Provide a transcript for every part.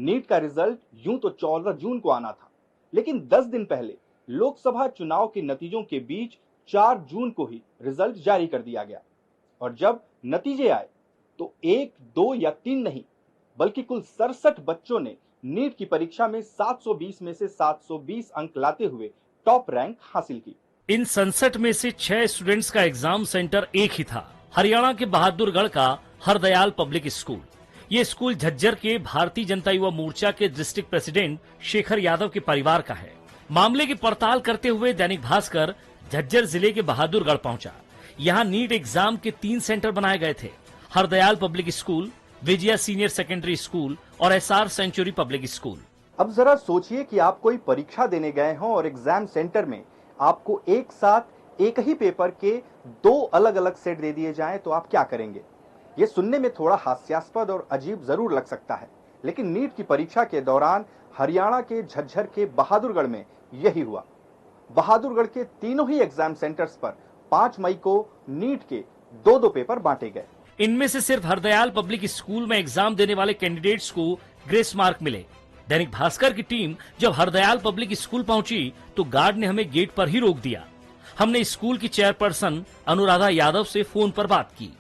NEET का result यूं तो 14 जून को आना था, लेकिन 10 दिन पहले लोकसभा चुनाव के नतीजों के बीच 4 जून को ही रिजल्ट जारी कर दिया गया। और जब नतीजे आए तो 1, 2 या 3 नहीं, बल्कि कुल 67 बच्चों ने नीट की परीक्षा में 720 में से 720 अंक लाते हुए टॉप रैंक हासिल की। इन 67 में से 6 स्टूडेंट्स का एग्जाम सेंटर एक ही था, हरियाणा के बहादुरगढ़ का हरदयाल पब्लिक स्कूल। ये स्कूल झज्जर के भारतीय जनता युवा मोर्चा के डिस्ट्रिक्ट प्रेसिडेंट शेखर यादव के परिवार का है। मामले की पड़ताल करते हुए दैनिक भास्कर झज्जर जिले के बहादुरगढ़ पहुंचा। यहाँ नीट एग्जाम के 3 सेंटर बनाए गए थे, Hardayal public school, Vijaya senior secondary school और एसआर सेंचुरी पब्लिक स्कूल। अब जरा सोचिए कि आप कोई परीक्षा देने गए हों और एग्जाम सेंटर में आपको एक साथ एक ही पेपर के 2 अलग अलग सेट दे दिए जाएं तो आप क्या करेंगे? ये सुनने में थोड़ा हास्यास्पद और अजीब जरूर लग सकता है, लेकिन नीट की परीक्षा के दौरान हरियाणा के झज्जर के बहादुरगढ़ में यही हुआ। बहादुरगढ़ के तीनों ही एग्जाम सेंटर्स पर 5 मई को नीट के 2-2 पेपर बांटे गए। इनमें से सिर्फ हरदयाल पब्लिक स्कूल में एग्जाम देने वाले कैंडिडेट्स को ग्रेस मार्क मिले। दैनिक भास्कर की टीम जब हरदयाल पब्लिक स्कूल पहुंची तो गार्ड ने हमें गेट पर ही रोक दिया। हमने स्कूल की चेयरपर्सन अनुराधा यादव से फोन पर बात की।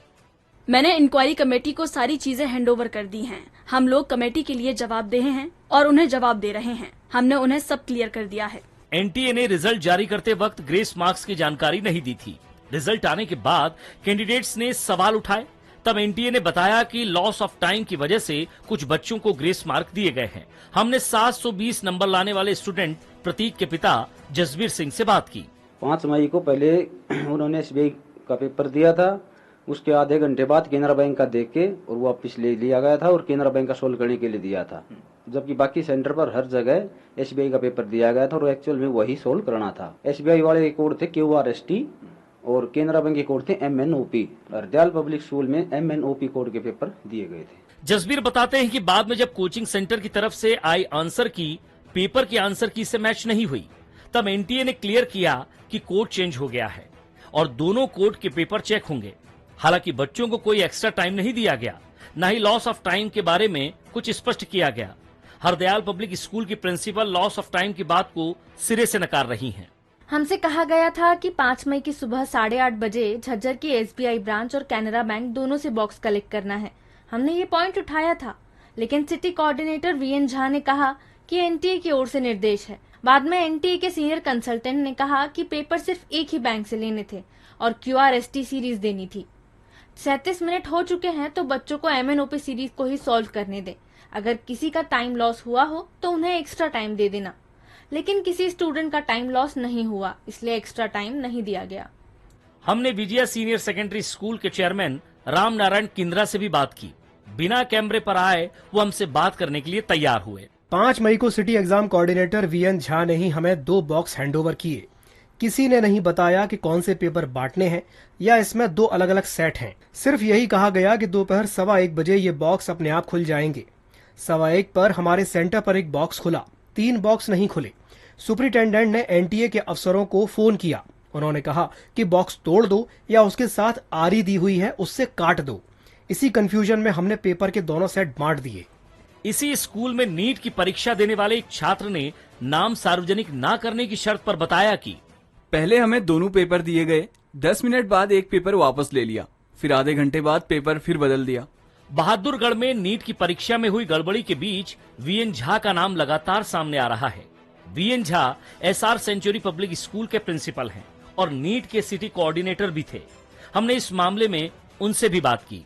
मैंने इंक्वायरी कमेटी को सारी चीजें हैंडओवर कर दी हैं। हम लोग कमेटी के लिए जवाबदेह हैं और उन्हें जवाब दे रहे हैं। हमने उन्हें सब क्लियर कर दिया है। एनटीए ने रिजल्ट जारी करते वक्त ग्रेस मार्क्स की जानकारी नहीं दी थी। रिजल्ट आने के बाद कैंडिडेट्स ने सवाल उठाए, तब एनटीए ने बताया कि लॉस ऑफ टाइम की वजह से कुछ बच्चों को ग्रेस मार्क दिए गए हैं। हमने 720 नंबर लाने वाले स्टूडेंट प्रतीक के पिता जसबीर सिंह से बात की। 5 मई को पहले उन्होंने एसबीआई का पेपर दिया था, उसके आधे घंटे बाद केनरा बैंक का देख के और वापस ले लिया गया था और केनरा बैंक का सोल्व करने के लिए दिया था, जबकि बाकी सेंटर पर हर जगह एसबीआई का पेपर दिया गया था और एक्चुअल में वही सोल्व करना था। एसबीआई वाले के कोड थे QRST और केनरा बैंक के कोड थे MNOP। हरदयाल पब्लिक स्कूल में MNOP कोड के पेपर दिए गए थे। जसबीर बताते हैं कि बाद में जब कोचिंग सेंटर की तरफ से आई आंसर की पेपर की आंसर की से मैच नहीं हुई, तब एनटीए ने क्लियर किया कि कोड चेंज हो गया है और दोनों कोड के पेपर चेक होंगे। हालांकि बच्चों को कोई एक्स्ट्रा टाइम नहीं दिया गया, न ही लॉस ऑफ टाइम के बारे में कुछ स्पष्ट किया गया। हरदयाल पब्लिक स्कूल की प्रिंसिपल लॉस ऑफ टाइम की बात को सिरे से नकार रही हैं। हमसे कहा गया था कि 5 मई की सुबह 8:30 बजे झज्जर की एसबीआई ब्रांच और कैनरा बैंक दोनों से बॉक्स कलेक्ट करना है। हमने ये पॉइंट उठाया था, लेकिन सिटी कोऑर्डिनेटर VN झा ने कहा कि एनटीए की ओर से निर्देश है। बाद में एनटीए के सीनियर कंसल्टेंट ने कहा कि पेपर सिर्फ एक ही बैंक से लेने थे और QRST सीरीज देनी थी। 37 मिनट हो चुके हैं तो बच्चों को MNOP सीरीज को ही सॉल्व करने दें। अगर किसी का टाइम लॉस हुआ हो तो उन्हें एक्स्ट्रा टाइम दे देना, लेकिन किसी स्टूडेंट का टाइम लॉस नहीं हुआ, इसलिए एक्स्ट्रा टाइम नहीं दिया गया। हमने विजया सीनियर सेकेंडरी स्कूल के चेयरमैन राम नारायण किंद्रा से भी बात की। बिना कैमरे पर आए वो हमसे बात करने के लिए तैयार हुए। 5 मई को city exam coordinator VN Jha ने ही हमें 2 बॉक्स हैंडओवर किए। किसी ने नहीं बताया कि कौन से पेपर बांटने हैं या इसमें 2 अलग अलग सेट हैं। सिर्फ यही कहा गया कि दोपहर 1:15 बजे ये बॉक्स अपने आप खुल जाएंगे। 1:15 पर हमारे सेंटर पर एक बॉक्स खुला, 3 बॉक्स नहीं खुले। सुपरिटेंडेंट ने एनटीए के अफसरों को फोन किया। उन्होंने कहा कि बॉक्स तोड़ दो या उसके साथ आरी दी हुई है उससे काट दो। इसी कंफ्यूजन में हमने पेपर के दोनों सेट बांट दिए। इसी स्कूल में नीट की परीक्षा देने वाले एक छात्र ने नाम सार्वजनिक ना करने की शर्त पर बताया कि पहले हमें दोनों पेपर दिए गए, 10 मिनट बाद एक पेपर वापस ले लिया, फिर आधे घंटे बाद पेपर फिर बदल दिया। बहादुरगढ़ में नीट की परीक्षा में हुई गड़बड़ी के बीच VN झा का नाम लगातार सामने आ रहा है। VN Jha SR century public school के प्रिंसिपल हैं और नीट के सिटी कोऑर्डिनेटर भी थे। हमने इस मामले में उनसे भी बात की।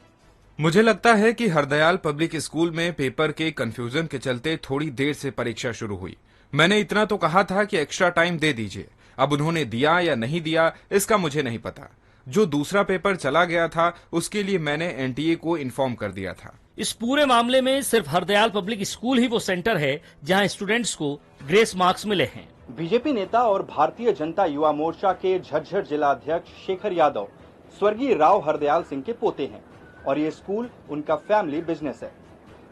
मुझे लगता है कि हरदयाल पब्लिक स्कूल में पेपर के कंफ्यूजन के चलते थोड़ी देर से परीक्षा शुरू हुई। मैंने इतना तो कहा था कि एक्स्ट्रा टाइम दे दीजिए। अब उन्होंने दिया या नहीं दिया इसका मुझे नहीं पता। जो दूसरा पेपर चला गया था उसके लिए मैंने एनटीए को इन्फॉर्म कर दिया था। इस पूरे मामले में सिर्फ हरदयाल पब्लिक स्कूल ही वो सेंटर है जहां स्टूडेंट्स को ग्रेस मार्क्स मिले हैं। बीजेपी नेता और भारतीय जनता युवा मोर्चा के झज्जर जिला अध्यक्ष शेखर यादव स्वर्गीय राव हरदयाल सिंह के पोते हैं और ये स्कूल उनका फैमिली बिजनेस है।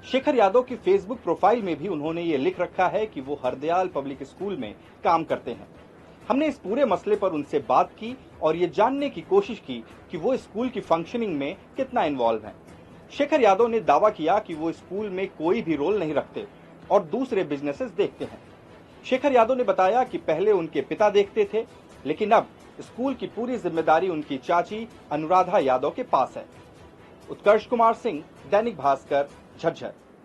शेखर यादव की फेसबुक प्रोफाइल में भी उन्होंने ये लिख रखा है कि वो हरदयाल पब्लिक स्कूल में काम करते हैं। हमने इस पूरे मसले पर उनसे बात की और ये जानने की कोशिश की कि वो स्कूल की फंक्शनिंग में कितना इन्वॉल्व हैं। शेखर यादव ने दावा किया कि वो स्कूल में कोई भी रोल नहीं रखते और दूसरे बिजनेसेस देखते हैं। शेखर यादव ने बताया कि पहले उनके पिता देखते थे, लेकिन अब स्कूल की पूरी जिम्मेदारी उनकी चाची अनुराधा यादव के पास है। उत्कर्ष कुमार सिंह, दैनिक भास्कर, झज्जर।